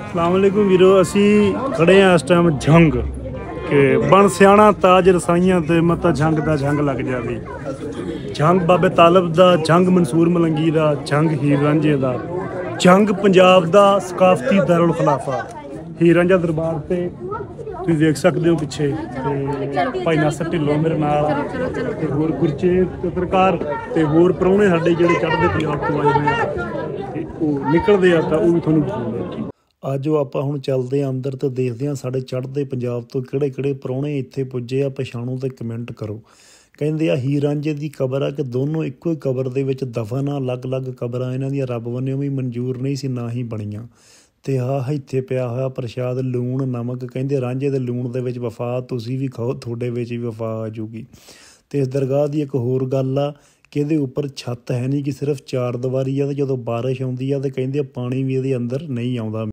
अस्सलामुअलैकुम वीरो, असी खड़े हैं इस टाइम झंग के बन सियाणा ताज रसाइयां ते मता झंग दा झंग लग जावे। झंग बाबे तालब दा, झंग मंसूर मलंगी दा, झंग हीर रांझे दा, झंग पंजाब दा सकाफती दारुल खिलाफा। हीर रांझा दरबार ते तुसीं देख सकते हो पिछे भाई नासर ढिल्लों मेरे नाल ते होर गुरचेत पत्रकार ते होर प्राहुणे साडे जिहड़े चढ़दे पंजाब तो आए होए आ ते ओह निकलदे आ तां ओह भी तुहानूं दिखाउंगे। ਅੱਜ ਆਪਾਂ ਹੁਣ ਚੱਲਦੇ ਹਾਂ ਅੰਦਰ ਤੇ ਦੇਖਦੇ ਹਾਂ ਸਾਡੇ ਚੜ੍ਹਦੇ ਪੰਜਾਬ ਤੋਂ ਕਿਹੜੇ ਕਿਹੜੇ ਪ੍ਰਾਹੁਣੇ ਇੱਥੇ ਪੁੱਜੇ ਆ। ਪਛਾਣੋ ਤੇ ਕਮੈਂਟ ਕਰੋ। ਕਹਿੰਦੇ ਆ ਹੀਰ ਰਾਂਝੇ ਦੀ ਕਬਰ ਆ ਕਿ ਦੋਨੋਂ ਇੱਕੋ ਹੀ ਕਬਰ ਦੇ ਵਿੱਚ ਦਫਨ ਆ। ਅਲੱਗ-ਅਲੱਗ ਕਬਰਾਂ ਇਹਨਾਂ ਦੀਆਂ ਰੱਬ ਵੱਲੋਂ ਵੀ ਮਨਜ਼ੂਰ ਨਹੀਂ ਸੀ, ਨਾ ਹੀ ਬਣੀਆਂ। ਅਤੇ ਆਹ ਇੱਥੇ ਪਿਆ ਹੋਇਆ ਪ੍ਰਸ਼ਾਦ ਲੂਣ ਨਮਕ। ਕਹਿੰਦੇ ਰਾਂਝੇ ਦੇ ਲੂਣ ਦੇ ਵਿੱਚ ਵਫਾ, ਤੁਸੀਂ ਵੀ ਖਾਓ ਤੁਹਾਡੇ ਵਿੱਚ ਵੀ ਵਫਾ ਆ ਜੂਗੀ। ਅਤੇ ਇਸ ਦਰਗਾਹ ਦੀ ਇੱਕ ਹੋਰ ਗੱਲ ਆ ਕਿ ਇਹਦੇ ਉੱਪਰ ਛੱਤ ਹੈ ਨਹੀਂ, ਕਿ ਸਿਰਫ ਚਾਰ ਦੀਵਾਰੀ ਆ। ਅਤੇ ਜਦੋਂ ਬਾਰਿਸ਼ ਆਉਂਦੀ ਆ ਤਾਂ ਕਹਿੰਦੇ ਪਾਣੀ ਵੀ ਇਹਦੇ ਅੰਦਰ ਨਹੀਂ ਆਉਂਦਾ।